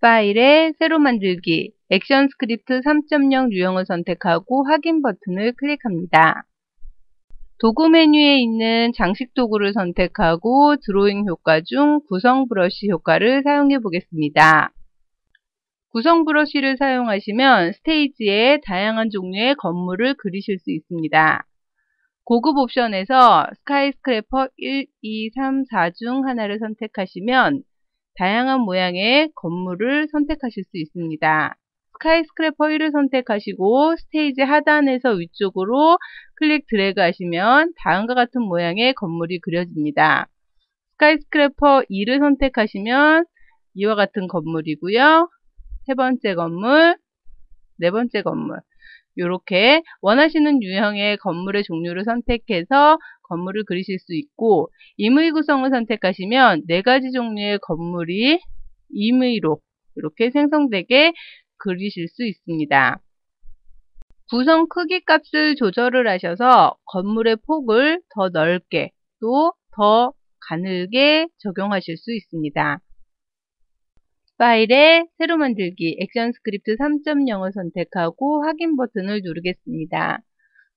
파일에 새로 만들기, 액션 스크립트 3.0 유형을 선택하고 확인 버튼을 클릭합니다. 도구 메뉴에 있는 장식 도구를 선택하고 드로잉 효과 중 구성 브러쉬 효과를 사용해 보겠습니다. 구성 브러쉬를 사용하시면 스테이지에 다양한 종류의 건물을 그리실 수 있습니다. 고급 옵션에서 스카이스크래퍼 1, 2, 3, 4 중 하나를 선택하시면 다양한 모양의 건물을 선택하실 수 있습니다. 스카이스크래퍼 1을 선택하시고 스테이지 하단에서 위쪽으로 클릭 드래그 하시면 다음과 같은 모양의 건물이 그려집니다. 스카이스크래퍼 2를 선택하시면 이와 같은 건물이고요. 세 번째 건물, 네 번째 건물, 이렇게 원하시는 유형의 건물의 종류를 선택해서 건물을 그리실 수 있고, 임의 구성을 선택하시면 4가지 종류의 건물이 임의로 이렇게 생성되게 그리실 수 있습니다. 구성 크기 값을 조절을 하셔서 건물의 폭을 더 넓게 또 더 가늘게 적용하실 수 있습니다. 파일에 새로 만들기, 액션 스크립트 3.0을 선택하고 확인 버튼을 누르겠습니다.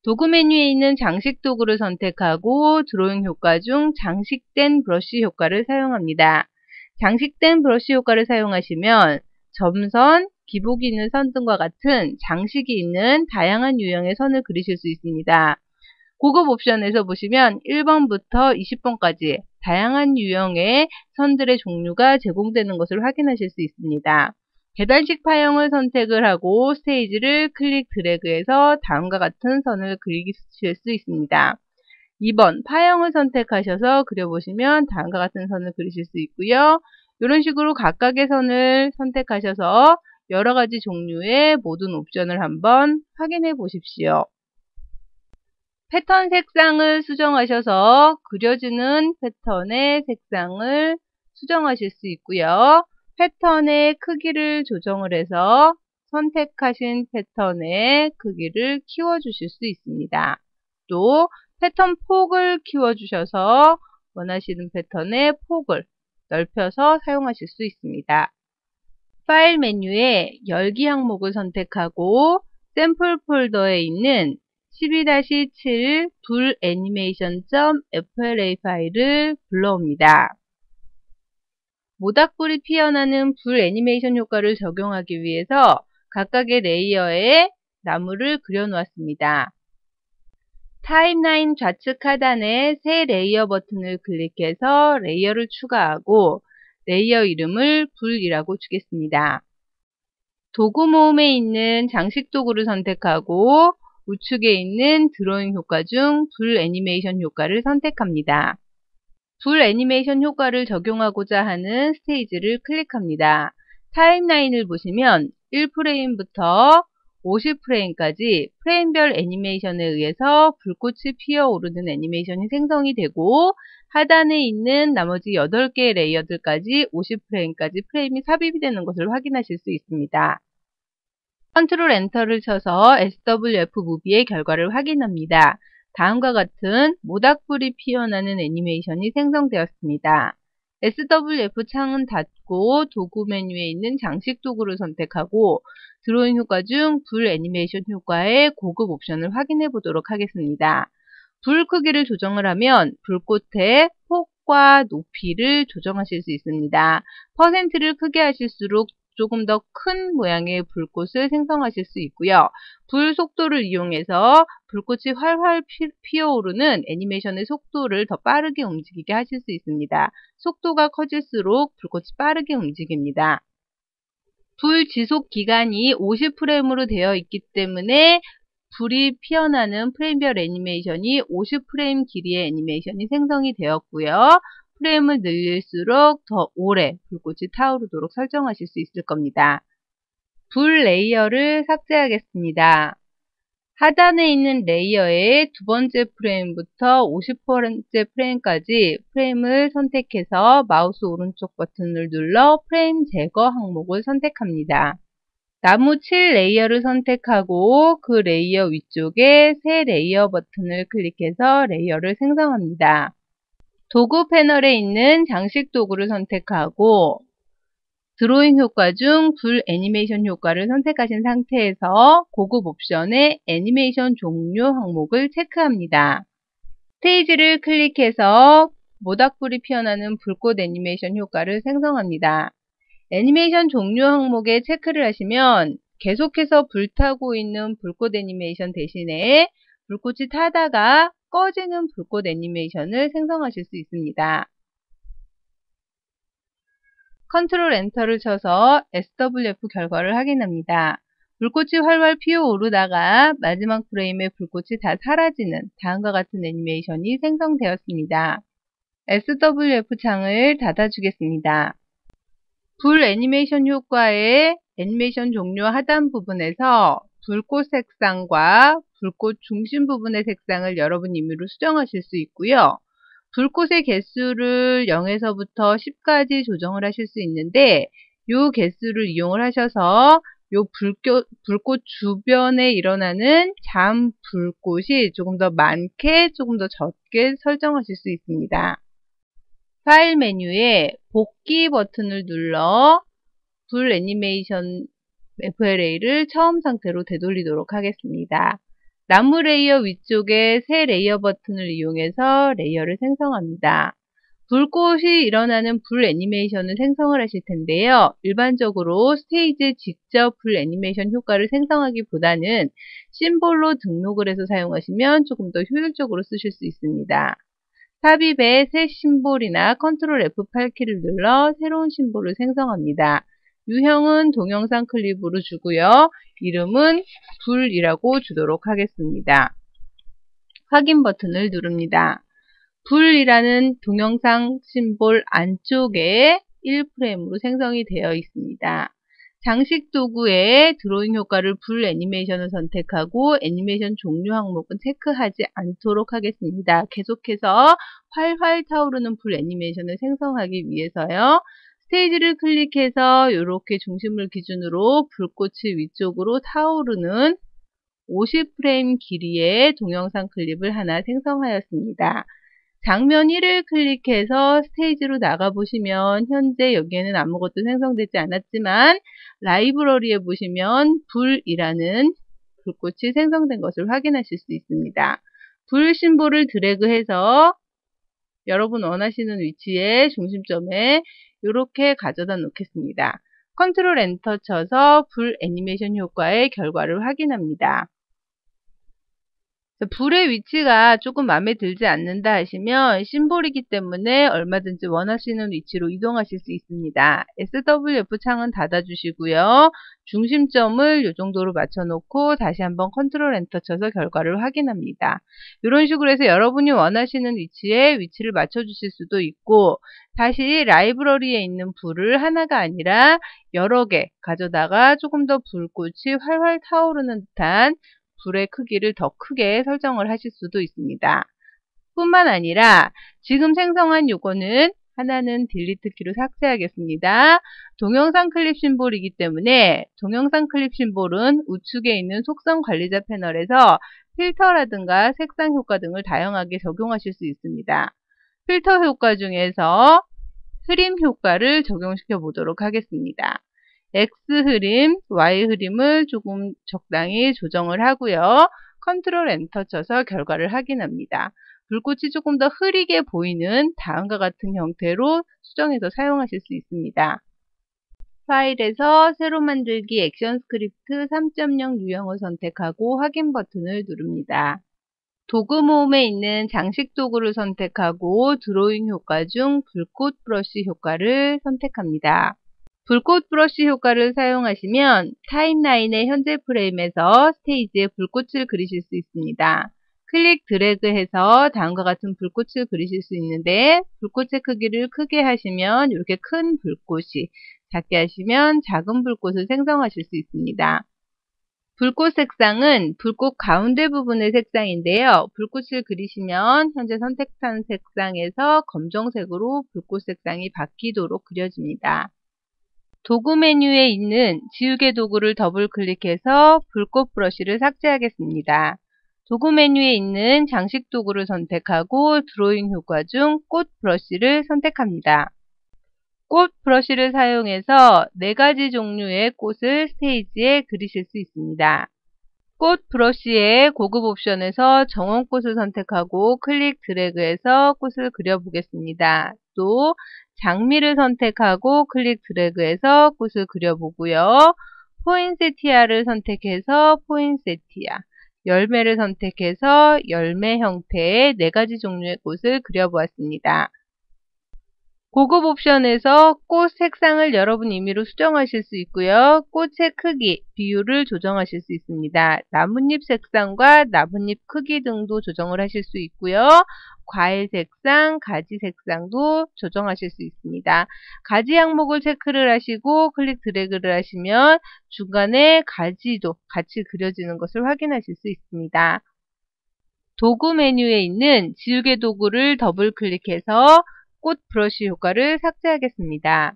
도구 메뉴에 있는 장식 도구를 선택하고 드로잉 효과 중 장식된 브러쉬 효과를 사용합니다. 장식된 브러쉬 효과를 사용하시면 점선, 기복이 있는 선 등과 같은 장식이 있는 다양한 유형의 선을 그리실 수 있습니다. 고급 옵션에서 보시면 1번부터 20번까지 다양한 유형의 선들의 종류가 제공되는 것을 확인하실 수 있습니다. 계단식 파형을 선택을 하고 스테이지를 클릭 드래그해서 다음과 같은 선을 그리실 수 있습니다. 2번 파형을 선택하셔서 그려보시면 다음과 같은 선을 그리실 수 있고요. 이런 식으로 각각의 선을 선택하셔서 여러가지 종류의 모든 옵션을 한번 확인해 보십시오. 패턴 색상을 수정하셔서 그려지는 패턴의 색상을 수정하실 수 있고요. 패턴의 크기를 조정을 해서 선택하신 패턴의 크기를 키워주실 수 있습니다. 또 패턴 폭을 키워주셔서 원하시는 패턴의 폭을 넓혀서 사용하실 수 있습니다. 파일 메뉴에 열기 항목을 선택하고 샘플 폴더에 있는 12-7 불 애니메이션.fla 파일을 불러옵니다. 모닥불이 피어나는 불 애니메이션 효과를 적용하기 위해서 각각의 레이어에 나무를 그려 놓았습니다. 타임라인 좌측 하단에 새 레이어 버튼을 클릭해서 레이어를 추가하고 레이어 이름을 불이라고 주겠습니다. 도구 모음에 있는 장식 도구를 선택하고 우측에 있는 드로잉 효과 중 불 애니메이션 효과를 선택합니다. 불 애니메이션 효과를 적용하고자 하는 스테이지를 클릭합니다. 타임라인을 보시면 1프레임부터 50프레임까지 프레임별 애니메이션에 의해서 불꽃이 피어오르는 애니메이션이 생성이 되고 하단에 있는 나머지 8개의 레이어들까지 50프레임까지 프레임이 삽입이 되는 것을 확인하실 수 있습니다. 컨트롤 엔터를 쳐서 SWF 무비의 결과를 확인합니다. 다음과 같은 모닥불이 피어나는 애니메이션이 생성되었습니다. SWF 창은 닫고 도구 메뉴에 있는 장식 도구를 선택하고 드로잉 효과 중 불 애니메이션 효과의 고급 옵션을 확인해 보도록 하겠습니다. 불 크기를 조정을 하면 불꽃의 폭과 높이를 조정하실 수 있습니다. 퍼센트를 크게 하실수록 조금 더 큰 모양의 불꽃을 생성하실 수 있고요. 불 속도를 이용해서 불꽃이 활활 피어오르는 애니메이션의 속도를 더 빠르게 움직이게 하실 수 있습니다. 속도가 커질수록 불꽃이 빠르게 움직입니다. 불 지속 기간이 50프레임으로 되어 있기 때문에 불이 피어나는 프레임별 애니메이션이 50프레임 길이의 애니메이션이 생성이 되었고요. 프레임을 늘릴수록 더 오래 불꽃이 타오르도록 설정하실 수 있을 겁니다. 불 레이어를 삭제하겠습니다. 하단에 있는 레이어의 두 번째 프레임부터 50번째 프레임까지 프레임을 선택해서 마우스 오른쪽 버튼을 눌러 프레임 제거 항목을 선택합니다. 나무 7 레이어를 선택하고 그 레이어 위쪽에 새 레이어 버튼을 클릭해서 레이어를 생성합니다. 도구 패널에 있는 장식 도구를 선택하고 드로잉 효과 중 불 애니메이션 효과를 선택하신 상태에서 고급 옵션의 애니메이션 종료 항목을 체크합니다. 스테이지를 클릭해서 모닥불이 피어나는 불꽃 애니메이션 효과를 생성합니다. 애니메이션 종료 항목에 체크를 하시면 계속해서 불타고 있는 불꽃 애니메이션 대신에 불꽃이 타다가 꺼지는 불꽃 애니메이션을 생성하실 수 있습니다. 컨트롤 엔터를 쳐서 SWF 결과를 확인합니다. 불꽃이 활활 피어오르다가 마지막 프레임에 불꽃이 다 사라지는 다음과 같은 애니메이션이 생성되었습니다. SWF 창을 닫아주겠습니다. 불 애니메이션 효과의 애니메이션 종료 하단 부분에서 불꽃 색상과 불꽃 중심 부분의 색상을 여러분 임의로 수정하실 수 있고요. 불꽃의 개수를 0에서부터 10까지 조정을 하실 수 있는데 이 개수를 이용을 하셔서 이 불꽃 주변에 일어나는 잠 불꽃이 조금 더 많게 조금 더 적게 설정하실 수 있습니다. 파일 메뉴에 복귀 버튼을 눌러 불 애니메이션 FLA를 처음 상태로 되돌리도록 하겠습니다. 나무 레이어 위쪽에 새 레이어 버튼을 이용해서 레이어를 생성합니다. 불꽃이 일어나는 불 애니메이션을 생성을 하실 텐데요. 일반적으로 스테이지에 직접 불 애니메이션 효과를 생성하기보다는 심볼로 등록을 해서 사용하시면 조금 더 효율적으로 쓰실 수 있습니다. 삽입에 새 심볼이나 컨트롤 F8키를 눌러 새로운 심볼을 생성합니다. 유형은 동영상 클립으로 주고요. 이름은 불이라고 주도록 하겠습니다. 확인 버튼을 누릅니다. 불이라는 동영상 심볼 안쪽에 1프레임으로 생성이 되어 있습니다. 장식 도구에 드로잉 효과를 불 애니메이션을 선택하고 애니메이션 종료 항목은 체크하지 않도록 하겠습니다. 계속해서 활활 타오르는 불 애니메이션을 생성하기 위해서요. 스테이지를 클릭해서 이렇게 중심을 기준으로 불꽃이 위쪽으로 타오르는 50프레임 길이의 동영상 클립을 하나 생성하였습니다. 장면 1을 클릭해서 스테이지로 나가보시면 현재 여기에는 아무것도 생성되지 않았지만 라이브러리에 보시면 불이라는 불꽃이 생성된 것을 확인하실 수 있습니다. 불 심볼을 드래그해서 여러분 원하시는 위치에 중심점에 이렇게 가져다 놓겠습니다. 컨트롤 엔터 쳐서 불 애니메이션 효과의 결과를 확인합니다. 불의 위치가 조금 마음에 들지 않는다 하시면 심볼이기 때문에 얼마든지 원하시는 위치로 이동하실 수 있습니다. SWF 창은 닫아주시고요. 중심점을 이 정도로 맞춰놓고 다시 한번 컨트롤 엔터 쳐서 결과를 확인합니다. 이런 식으로 해서 여러분이 원하시는 위치에 위치를 맞춰주실 수도 있고 다시 라이브러리에 있는 불을 하나가 아니라 여러 개 가져다가 조금 더 불꽃이 활활 타오르는 듯한 불의 크기를 더 크게 설정을 하실 수도 있습니다. 뿐만 아니라 지금 생성한 요거는 하나는 딜리트 키로 삭제하겠습니다. 동영상 클립 심볼이기 때문에 동영상 클립 심볼은 우측에 있는 속성 관리자 패널에서 필터라든가 색상 효과 등을 다양하게 적용하실 수 있습니다. 필터 효과 중에서 흐림 효과를 적용시켜 보도록 하겠습니다. X 흐림, Y 흐림을 조금 적당히 조정을 하고요. 컨트롤 엔터 쳐서 결과를 확인합니다. 불꽃이 조금 더 흐리게 보이는 다음과 같은 형태로 수정해서 사용하실 수 있습니다. 파일에서 새로 만들기 액션 스크립트 3.0 유형을 선택하고 확인 버튼을 누릅니다. 도구 모음에 있는 장식 도구를 선택하고 드로잉 효과 중 불꽃 브러쉬 효과를 선택합니다. 불꽃 브러쉬 효과를 사용하시면 타임라인의 현재 프레임에서 스테이지에 불꽃을 그리실 수 있습니다. 클릭 드래그해서 다음과 같은 불꽃을 그리실 수 있는데 불꽃의 크기를 크게 하시면 이렇게 큰 불꽃이, 작게 하시면 작은 불꽃을 생성하실 수 있습니다. 불꽃 색상은 불꽃 가운데 부분의 색상인데요. 불꽃을 그리시면 현재 선택한 색상에서 검정색으로 불꽃 색상이 바뀌도록 그려집니다. 도구 메뉴에 있는 지우개 도구를 더블 클릭해서 불꽃 브러쉬를 삭제하겠습니다. 도구 메뉴에 있는 장식 도구를 선택하고 드로잉 효과 중 꽃 브러쉬를 선택합니다. 꽃 브러쉬를 사용해서 4가지 종류의 꽃을 스테이지에 그리실 수 있습니다. 꽃 브러쉬의 고급 옵션에서 정원꽃을 선택하고 클릭 드래그해서 꽃을 그려보겠습니다. 또 장미를 선택하고 클릭 드래그해서 꽃을 그려보고요. 포인세티아를 선택해서 포인세티아, 열매를 선택해서 열매 형태의 4가지 종류의 꽃을 그려보았습니다. 고급 옵션에서 꽃 색상을 여러분 임의로 수정하실 수 있고요. 꽃의 크기, 비율을 조정하실 수 있습니다. 나뭇잎 색상과 나뭇잎 크기 등도 조정을 하실 수 있고요. 과일 색상, 가지 색상도 조정하실 수 있습니다. 가지 항목을 체크를 하시고 클릭 드래그를 하시면 중간에 가지도 같이 그려지는 것을 확인하실 수 있습니다. 도구 메뉴에 있는 지우개 도구를 더블 클릭해서 꽃 브러쉬 효과를 삭제하겠습니다.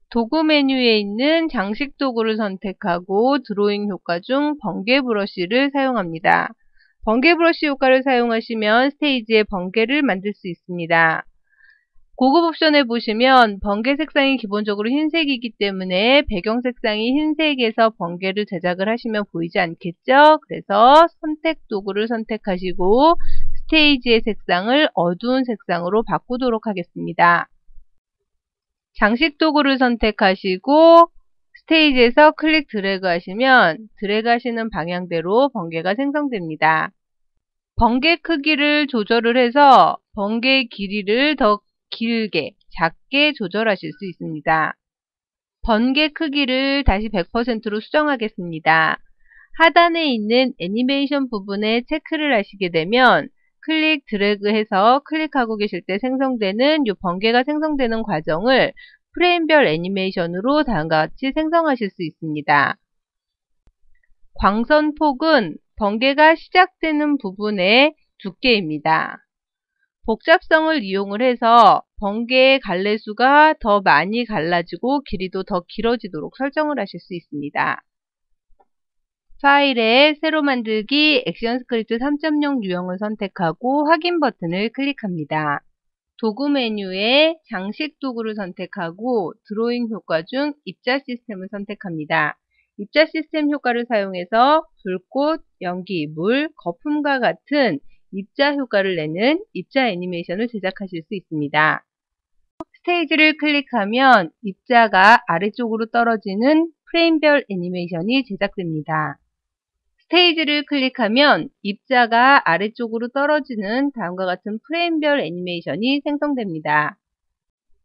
도구 메뉴에 있는 장식 도구를 선택하고 드로잉 효과 중 번개 브러쉬를 사용합니다. 번개 브러쉬 효과를 사용하시면 스테이지에 번개를 만들 수 있습니다. 고급 옵션에 보시면 번개 색상이 기본적으로 흰색이기 때문에 배경 색상이 흰색에서 번개를 제작을 하시면 보이지 않겠죠? 그래서 선택 도구를 선택하시고 스테이지의 색상을 어두운 색상으로 바꾸도록 하겠습니다. 장식 도구를 선택하시고 스테이지에서 클릭 드래그 하시면 드래그 하시는 방향대로 번개가 생성됩니다. 번개 크기를 조절을 해서 번개의 길이를 더 길게, 작게 조절하실 수 있습니다. 번개 크기를 다시 100%로 수정하겠습니다. 하단에 있는 애니메이션 부분에 체크를 하시게 되면 클릭 드래그해서 클릭하고 계실 때 생성되는 이 번개가 생성되는 과정을 프레임별 애니메이션으로 다음과 같이 생성하실 수 있습니다. 광선 폭은 번개가 시작되는 부분의 두께입니다. 복잡성을 이용을 해서 번개의 갈래수가 더 많이 갈라지고 길이도 더 길어지도록 설정을 하실 수 있습니다. 파일에 새로 만들기 액션 스크립트 3.0 유형을 선택하고 확인 버튼을 클릭합니다. 도구 메뉴에 장식 도구를 선택하고 드로잉 효과 중 입자 시스템을 선택합니다. 입자 시스템 효과를 사용해서 불꽃, 연기, 물, 거품과 같은 입자 효과를 내는 입자 애니메이션을 제작하실 수 있습니다. 스테이지를 클릭하면 입자가 아래쪽으로 떨어지는 프레임별 애니메이션이 제작됩니다. 스테이지를 클릭하면 입자가 아래쪽으로 떨어지는 다음과 같은 프레임별 애니메이션이 생성됩니다.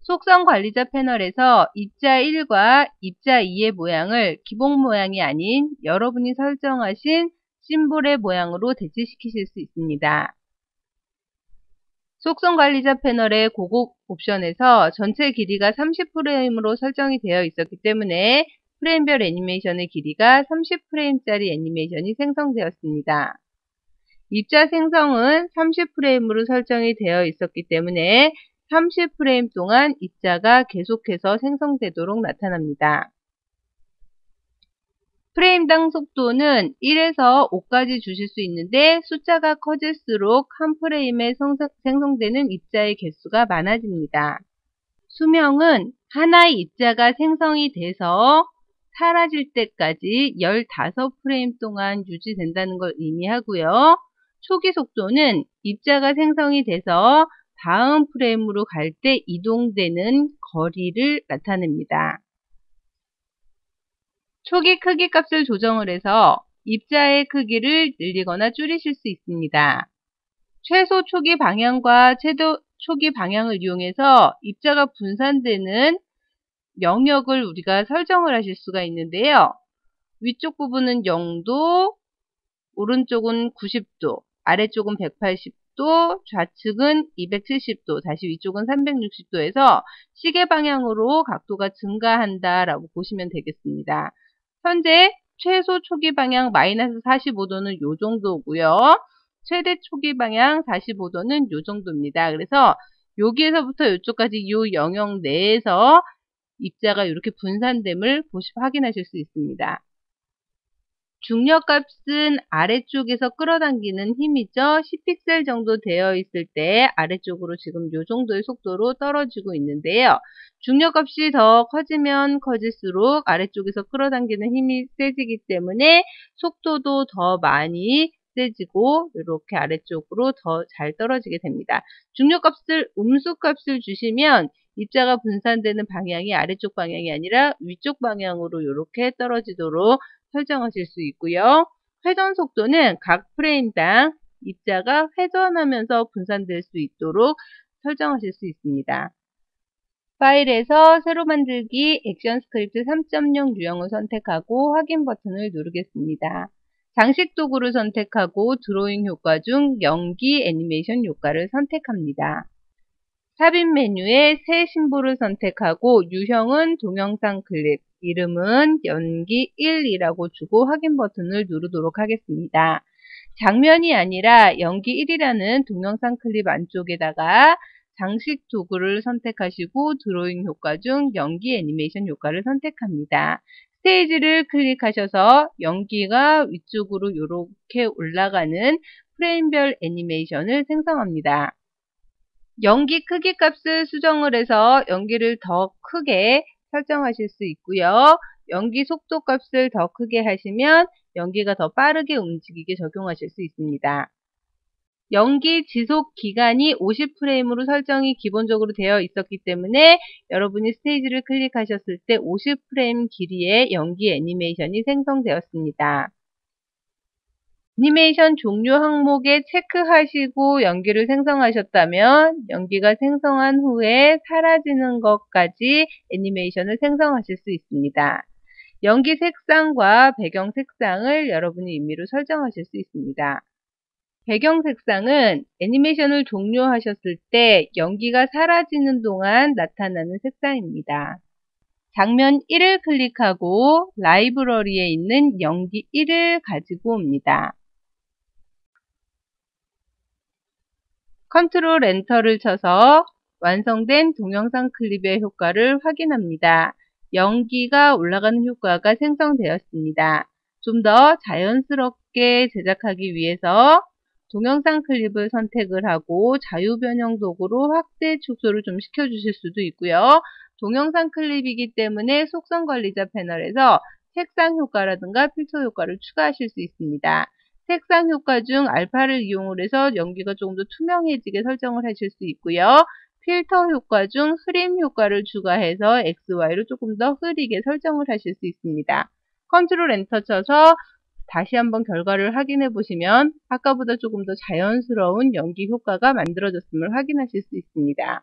속성 관리자 패널에서 입자 1과 입자 2의 모양을 기본 모양이 아닌 여러분이 설정하신 심볼의 모양으로 대체시키실 수 있습니다. 속성 관리자 패널의 고급 옵션에서 전체 길이가 30프레임으로 설정이 되어 있었기 때문에 프레임별 애니메이션의 길이가 30프레임짜리 애니메이션이 생성되었습니다. 입자 생성은 30프레임으로 설정이 되어 있었기 때문에 30프레임 동안 입자가 계속해서 생성되도록 나타납니다. 프레임당 속도는 1에서 5까지 주실 수 있는데 숫자가 커질수록 한 프레임에 생성되는 입자의 개수가 많아집니다. 수명은 하나의 입자가 생성이 돼서 사라질 때까지 15프레임 동안 유지된다는 걸 의미하고요. 초기 속도는 입자가 생성이 돼서 다음 프레임으로 갈 때 이동되는 거리를 나타냅니다. 초기 크기 값을 조정을 해서 입자의 크기를 늘리거나 줄이실 수 있습니다. 최소 초기 방향과 최대 초기 방향을 이용해서 입자가 분산되는 영역을 우리가 설정을 하실 수가 있는데요. 위쪽 부분은 0도, 오른쪽은 90도, 아래쪽은 180도, 좌측은 270도, 다시 위쪽은 360도에서 시계 방향으로 각도가 증가한다라고 보시면 되겠습니다. 현재 최소 초기 방향 마이너스 45도는 요 정도고요. 최대 초기 방향 45도는 요 정도입니다. 그래서 여기에서부터 이쪽까지 요 영역 내에서 입자가 이렇게 분산됨을 확인하실 수 있습니다. 중력값은 아래쪽에서 끌어당기는 힘이죠. 10픽셀 정도 되어 있을 때 아래쪽으로 지금 이 정도의 속도로 떨어지고 있는데요. 중력값이 더 커지면 커질수록 아래쪽에서 끌어당기는 힘이 세지기 때문에 속도도 더 많이 세지고 이렇게 아래쪽으로 더 잘 떨어지게 됩니다. 중력값을 음수값을 주시면 입자가 분산되는 방향이 아래쪽 방향이 아니라 위쪽 방향으로 이렇게 떨어지도록 설정하실 수 있고요. 회전 속도는 각 프레임당 입자가 회전하면서 분산될 수 있도록 설정하실 수 있습니다. 파일에서 새로 만들기 액션 스크립트 3.0 유형을 선택하고 확인 버튼을 누르겠습니다. 장식 도구를 선택하고 드로잉 효과 중 연기 애니메이션 효과를 선택합니다. 삽입 메뉴에 새 심볼을 선택하고 유형은 동영상 클립, 이름은 연기 1이라고 주고 확인 버튼을 누르도록 하겠습니다. 장면이 아니라 연기 1이라는 동영상 클립 안쪽에다가 장식 도구를 선택하시고 드로잉 효과 중 연기 애니메이션 효과를 선택합니다. 스테이지를 클릭하셔서 연기가 위쪽으로 이렇게 올라가는 프레임별 애니메이션을 생성합니다. 연기 크기 값을 수정을 해서 연기를 더 크게 설정하실 수 있고요. 연기 속도 값을 더 크게 하시면 연기가 더 빠르게 움직이게 적용하실 수 있습니다. 연기 지속 기간이 50프레임으로 설정이 기본적으로 되어 있었기 때문에 여러분이 스테이지를 클릭하셨을 때 50프레임 길이의 연기 애니메이션이 생성되었습니다. 애니메이션 종료 항목에 체크하시고 연기를 생성하셨다면 연기가 생성한 후에 사라지는 것까지 애니메이션을 생성하실 수 있습니다. 연기 색상과 배경 색상을 여러분이 임의로 설정하실 수 있습니다. 배경 색상은 애니메이션을 종료하셨을 때 연기가 사라지는 동안 나타나는 색상입니다. 장면 1을 클릭하고 라이브러리에 있는 연기 1을 가지고 옵니다. 컨트롤 엔터를 쳐서 완성된 동영상 클립의 효과를 확인합니다. 연기가 올라가는 효과가 생성되었습니다. 좀 더 자연스럽게 제작하기 위해서 동영상 클립을 선택을 하고 자유 변형 도구로 확대 축소를 좀 시켜주실 수도 있고요. 동영상 클립이기 때문에 속성 관리자 패널에서 색상 효과라든가 필터 효과를 추가하실 수 있습니다. 색상 효과 중 알파를 이용을 해서 연기가 조금 더 투명해지게 설정을 하실 수 있고요. 필터 효과 중 흐림 효과를 추가해서 XY로 조금 더 흐리게 설정을 하실 수 있습니다. 컨트롤 엔터 쳐서 다시 한번 결과를 확인해 보시면 아까보다 조금 더 자연스러운 연기 효과가 만들어졌음을 확인하실 수 있습니다.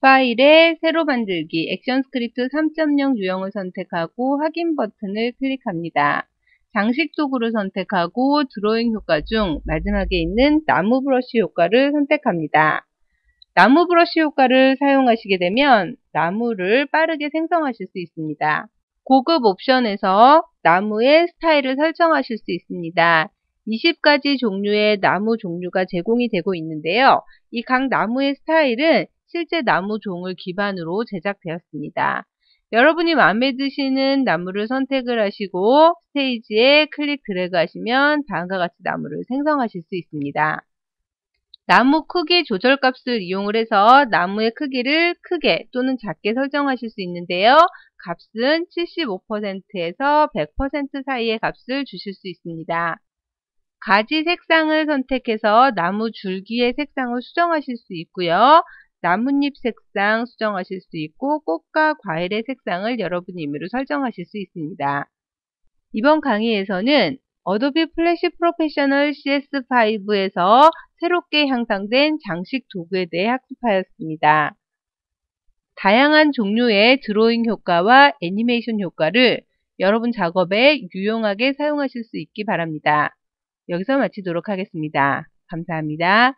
파일에 새로 만들기 액션 스크립트 3.0 유형을 선택하고 확인 버튼을 클릭합니다. 장식 도구를 선택하고 드로잉 효과 중 마지막에 있는 나무 브러쉬 효과를 선택합니다. 나무 브러쉬 효과를 사용하시게 되면 나무를 빠르게 생성하실 수 있습니다. 고급 옵션에서 나무의 스타일을 설정하실 수 있습니다. 20가지 종류의 나무 종류가 제공이 되고 있는데요. 이 각 나무의 스타일은 실제 나무 종을 기반으로 제작되었습니다. 여러분이 마음에 드시는 나무를 선택을 하시고 스테이지에 클릭 드래그 하시면 다음과 같이 나무를 생성하실 수 있습니다. 나무 크기 조절 값을 이용을 해서 나무의 크기를 크게 또는 작게 설정하실 수 있는데요. 값은 75%에서 100% 사이의 값을 주실 수 있습니다. 가지 색상을 선택해서 나무 줄기의 색상을 수정하실 수 있고요. 나뭇잎 색상 수정하실 수 있고 꽃과 과일의 색상을 여러분이 임의로 설정하실 수 있습니다. 이번 강의에서는 어도비 플래시 프로페셔널 CS5에서 새롭게 향상된 장식 도구에 대해 학습하였습니다. 다양한 종류의 드로잉 효과와 애니메이션 효과를 여러분 작업에 유용하게 사용하실 수 있기 바랍니다. 여기서 마치도록 하겠습니다. 감사합니다.